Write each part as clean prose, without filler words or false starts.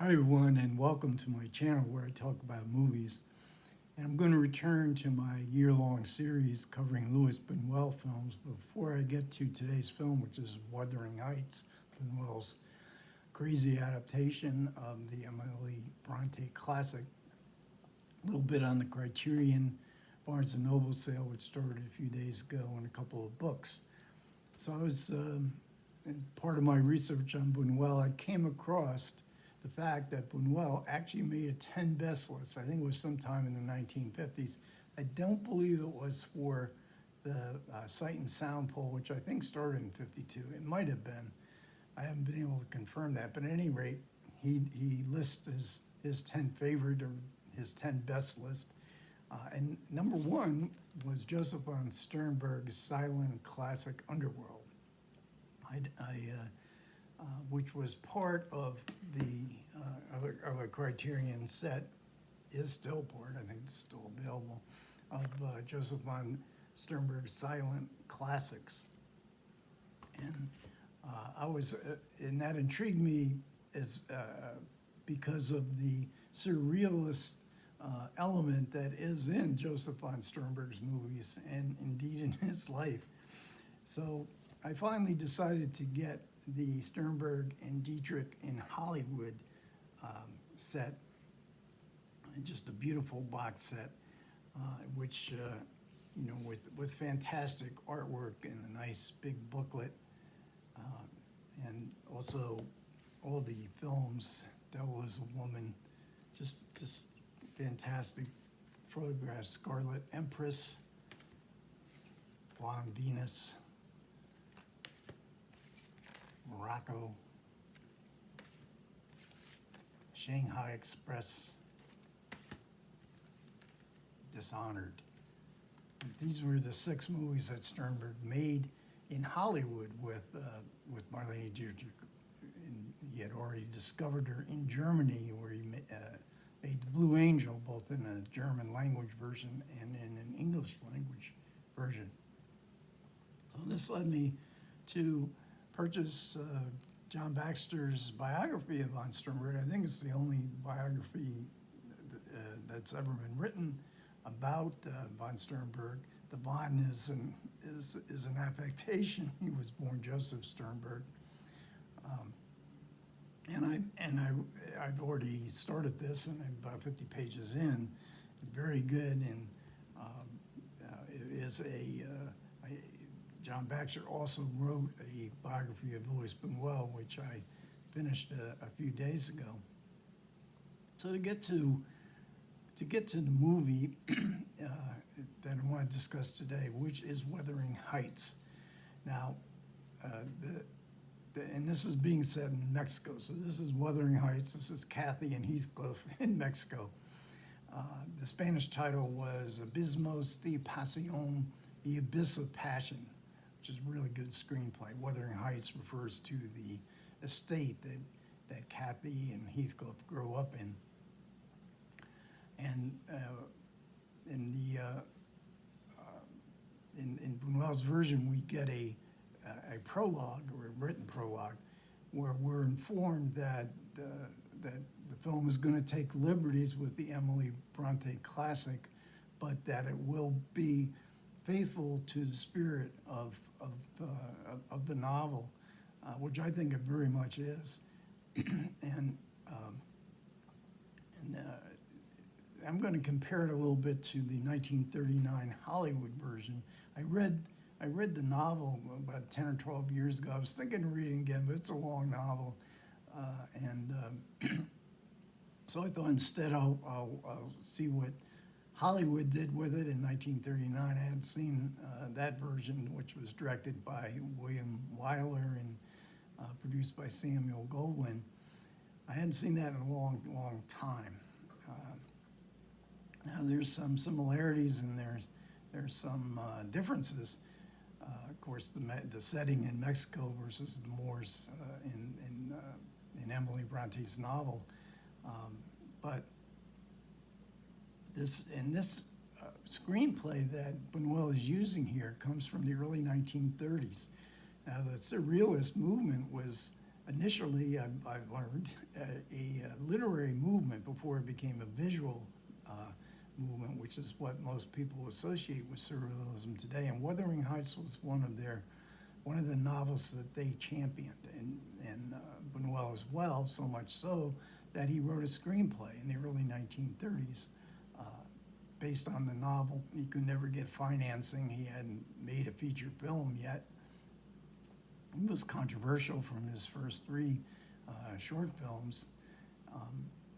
Hi everyone, and welcome to my channel where I talk about movies. And I'm going to return to my year-long series covering Luis Bunuel films. Before I get to today's film, which is Wuthering Heights, Bunuel's crazy adaptation of the Emily Bronte classic, a little bit on the Criterion Barnes & Noble sale, which started a few days ago, and a couple of books. So I was, in part of my research on Bunuel, I came across the fact that Bunuel actually made a 10 best list. I think it was sometime in the 1950s. I don't believe it was for the Sight and Sound poll, which I think started in 52. It might have been. I haven't been able to confirm that, but at any rate, he lists his 10 favorite or his 10 best list. And number one was Joseph von Sternberg's silent classic Underworld, which was part of a Criterion set, is still part, I think it's still available, of Joseph von Sternberg's silent classics. And and that intrigued me because of the surrealist element that is in Joseph von Sternberg's movies and indeed in his life. So I finally decided to get the Sternberg and Dietrich in Hollywood set, and just a beautiful box set, which with fantastic artwork and a nice big booklet, and also all the films. Devil is a Woman, just fantastic photographs. Scarlet Empress, Blonde Venus, Morocco, Shanghai Express, Dishonored. These were the 6 movies that Sternberg made in Hollywood with Marlene Dietrich. And he had already discovered her in Germany, where he made Blue Angel, both in a German language version and in an English language version. So this led me to purchase John Baxter's biography of von Sternberg. I think it's the only biography that's ever been written about von Sternberg. The von is an affectation. He was born Joseph Sternberg, I've already started this, and I'm about 50 pages in. Very good, and it is John Baxter also wrote a biography of Luis Bunuel, which I finished a few days ago. So to get to the movie that I want to discuss today, which is Wuthering Heights. Now, and this is being set in Mexico. So this is Wuthering Heights. This is Kathy and Heathcliff in Mexico. The Spanish title was Abismos de Pasión, The Abyss of Passion, which is a really good screenplay. Wuthering Heights refers to the estate that Kathy and Heathcliff grow up in. And in Bunuel's version, we get a prologue, or a written prologue, where we're informed that the film is going to take liberties with the Emily Bronte classic, but that it will be faithful to the spirit of the novel, which I think it very much is. and I'm going to compare it a little bit to the 1939 Hollywood version. I read the novel about 10 or 12 years ago. I was thinking of reading it again, but it's a long novel. So I thought instead I'll see what Hollywood did with it in 1939. I hadn't seen that version, which was directed by William Wyler and produced by Samuel Goldwyn. I hadn't seen that in a long, long time. Now there's some similarities and there's some differences. Of course, the setting in Mexico versus the Moors in Emily Bronte's novel. But this screenplay that Bunuel is using here comes from the early 1930s. Now, the surrealist movement was initially, I've learned, a literary movement before it became a visual movement, which is what most people associate with surrealism today. And Wuthering Heights was one of the novels that they championed, and Bunuel as well, so much so that he wrote a screenplay in the early 1930s based on the novel. He could never get financing. He hadn't made a feature film yet. It was controversial from his first three short films.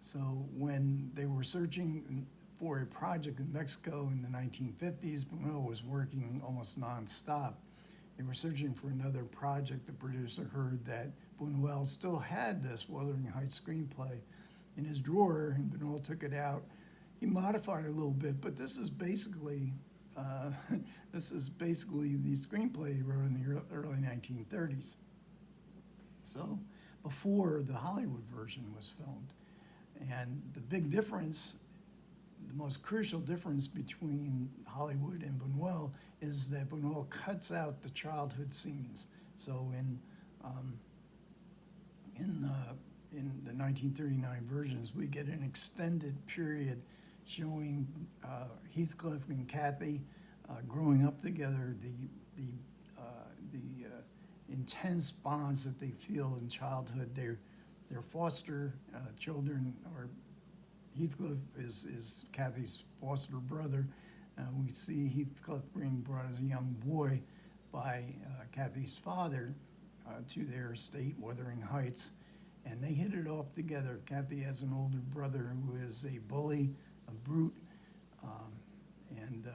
So when they were searching for a project in Mexico in the 1950s, Bunuel was working almost nonstop. They were searching for another project. The producer heard that Bunuel still had this Wuthering Heights screenplay in his drawer, and Bunuel took it out. He modified it a little bit, but this is basically the screenplay he wrote in the early 1930s. So before the Hollywood version was filmed. And the big difference, the most crucial difference between Hollywood and Bunuel is that Bunuel cuts out the childhood scenes. So in the 1939 versions, we get an extended period showing Heathcliff and Kathy growing up together, the intense bonds that they feel in childhood. They're foster children, or Heathcliff is Kathy's foster brother. We see Heathcliff being brought as a young boy by Kathy's father to their estate, Wuthering Heights, and they hit it off together. Kathy has an older brother who is a bully, a brute, and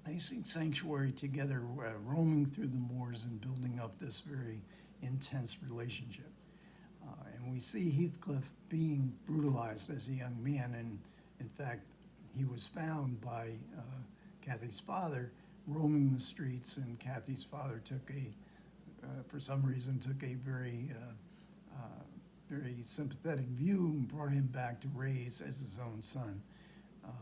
they seek sanctuary together, roaming through the moors and building up this very intense relationship. And we see Heathcliff being brutalized as a young man, and in fact, he was found by Kathy's father roaming the streets, and Kathy's father for some reason, took a very sympathetic view and brought him back to raise as his own son.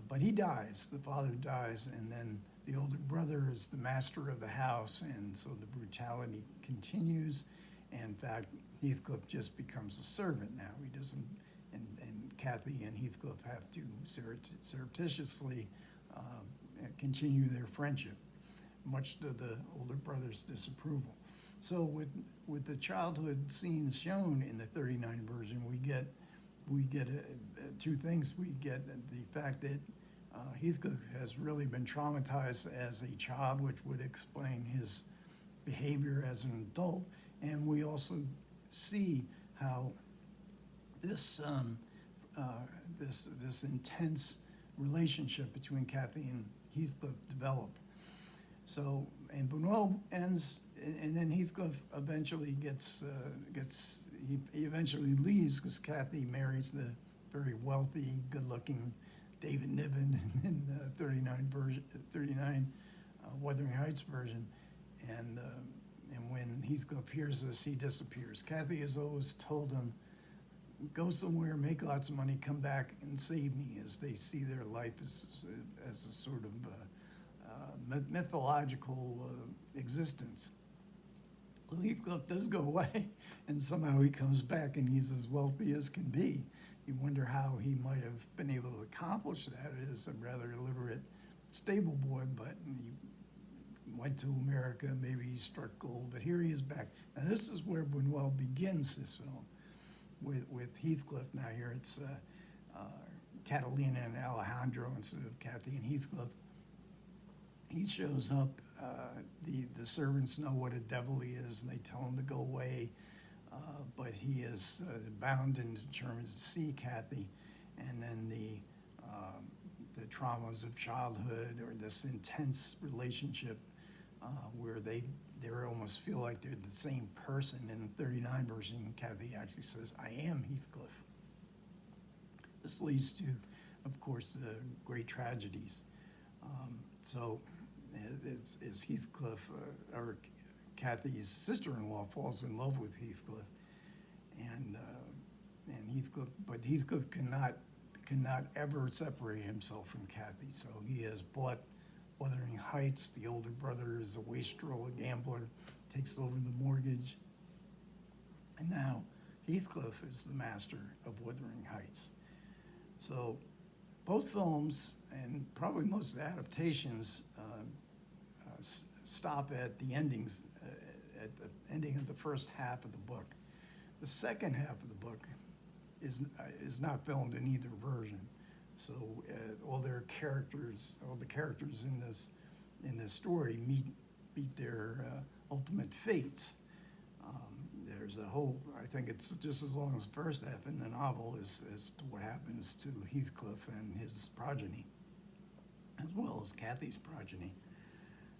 But he dies, the father dies, and then the older brother is the master of the house, and so the brutality continues. And in fact, Heathcliff just becomes a servant now. He doesn't, and Kathy and Heathcliff have to surreptitiously continue their friendship, much to the older brother's disapproval. So with the childhood scenes shown in the 39 version, we get two things. We get the fact that Heathcliff has really been traumatized as a child, which would explain his behavior as an adult, and we also see how this intense relationship between Kathy and Heathcliff developed. So, and Bunuel ends, and then Heathcliff eventually he eventually leaves because Kathy marries the very wealthy, good-looking David Niven in the 39 Wuthering Heights version, and when Heathcliff hears this, he disappears. Kathy has always told him, go somewhere, make lots of money, come back and save me, as they see their life as a sort of mythological existence. So Heathcliff does go away, and somehow he comes back and he's as wealthy as can be. You wonder how he might have been able to accomplish that as a rather illiterate stable boy, but he went to America, maybe he struck gold, but here he is back. Now this is where Bunuel begins his film, with Heathcliff. Now here it's Catalina and Alejandro instead of Kathy and Heathcliff. He shows up, the servants know what a devil he is, and they tell him to go away, but he is bound and determined to see Kathy, and then the traumas of childhood, or this intense relationship where they almost feel like they're the same person. In the 39 version, Kathy actually says, I am Heathcliff. This leads to, of course, great tragedies. So as Heathcliff, or Kathy's sister-in-law, falls in love with Heathcliff, and Heathcliff cannot ever separate himself from Kathy. So he has bought Wuthering Heights. The older brother is a wastrel, a gambler, takes over the mortgage, And now Heathcliff is the master of Wuthering Heights. So both films, and probably most adaptations, stop at the endings, at the ending of the first half of the book. The second half of the book is not filmed in either version. So all the characters in this story meet their ultimate fates. There's a whole, I think it's just as long as the first half in the novel as to what happens to Heathcliff and his progeny, as well as Kathy's progeny.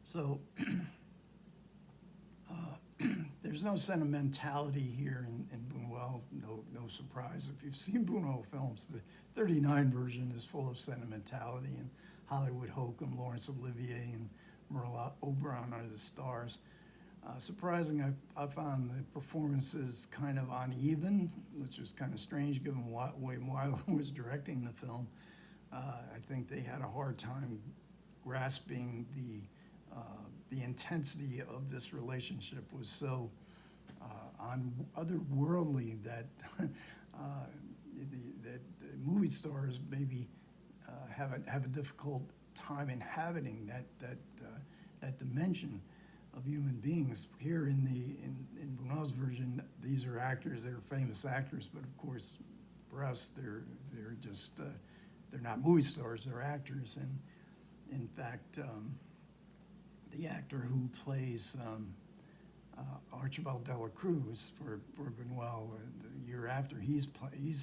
So there's no sentimentality here in Bunuel, no surprise. If you've seen Bunuel films, the 39 version is full of sentimentality, and Hollywood Hokum, Laurence Olivier, and Merle Oberon are the stars. Surprising, I found the performances kind of uneven, which was kind of strange given way Wyler was directing the film. I think they had a hard time grasping the intensity of this relationship was so otherworldly that that movie stars maybe have a difficult time inhabiting that dimension of human beings. Here in Bunuel's version, these are actors, they're famous actors, but of course for us they're just they're not movie stars, they're actors. And in fact, the actor who plays Archibald Dela Cruz for Bunuel, the year after, he's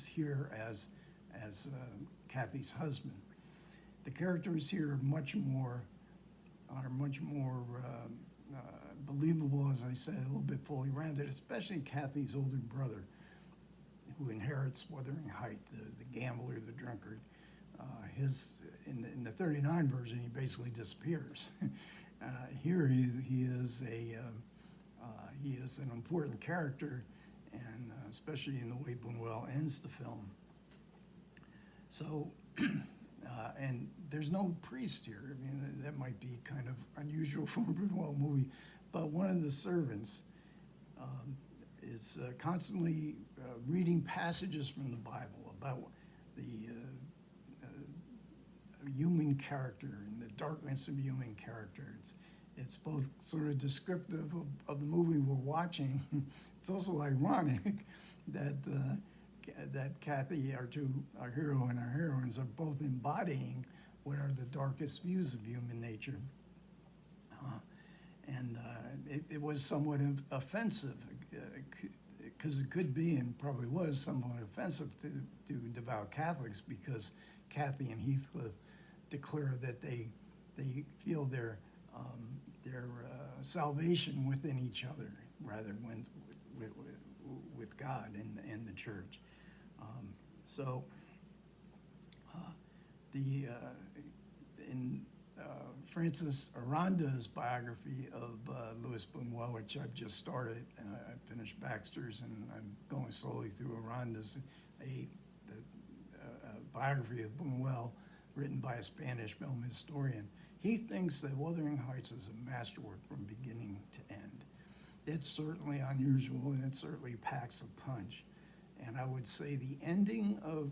here as Kathy's husband. The characters here are much more believable, as I said, a little bit fully rounded, especially Kathy's older brother, who inherits Wuthering Heights, the gambler, the drunkard. In the 39 version, he basically disappears. Here he is an important character, and especially in the way Bunuel ends the film. So, and there's no priest here. I mean, that might be kind of unusual for a Bunuel movie, but one of the servants is constantly reading passages from the Bible about the human character and the darkness of human character. It's both sort of descriptive of the movie we're watching. It's also ironic that Kathy, our hero and our heroines, are both embodying what are the darkest views of human nature. It was somewhat offensive, because it could be, and probably was, somewhat offensive to devout Catholics, because Kathy and Heathcliff declare that they feel their salvation within each other, rather than with God and the church. In Francis Aranda's biography of Luis Bunuel, which I've just started, I finished Baxter's, and I'm going slowly through Aranda's, a biography of Bunuel written by a Spanish film historian. He thinks that Wuthering Heights is a masterwork from beginning to end. It's certainly unusual, and it certainly packs a punch. And I would say the ending of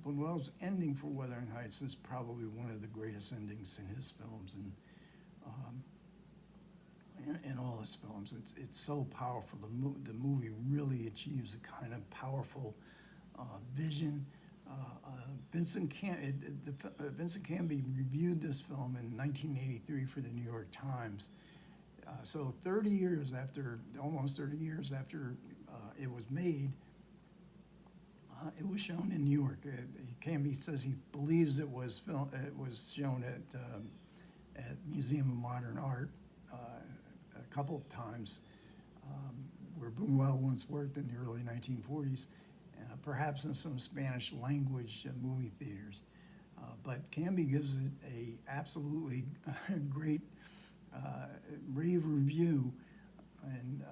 Bunuel's ending for Wuthering Heights is probably one of the greatest endings in his films, and in all his films. It's so powerful. The movie really achieves a kind of powerful vision. Vincent Canby reviewed this film in 1983 for the New York Times. So almost 30 years after it was made, it was shown in New York. Canby says he believes it was shown at Museum of Modern Art a couple of times, where Bunuel once worked in the early 1940s, perhaps in some Spanish language movie theaters. But Canby gives it a absolutely great rave review, and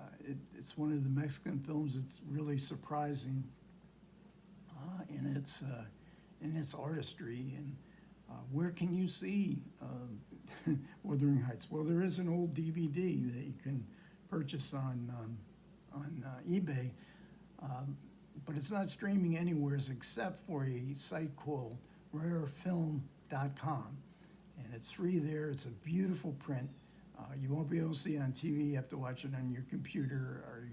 it's one of the Mexican films that's really surprising in its artistry. And where can you see Wuthering Heights? Well, there is an old DVD that you can purchase on eBay. But it's not streaming anywhere except for a site called Rarefilmm.com. And it's free there. It's a beautiful print. You won't be able to see it on TV. You have to watch it on your computer or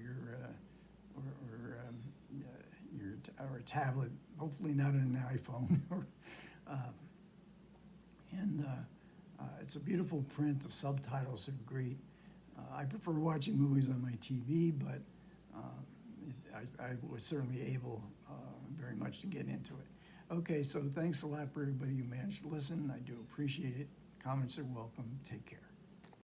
or a tablet. Hopefully not on an iPhone. It's a beautiful print. The subtitles are great. I prefer watching movies on my TV, but I was certainly able very much to get into it. Okay, so thanks a lot for everybody who managed to listen. I do appreciate it. Comments are welcome. Take care.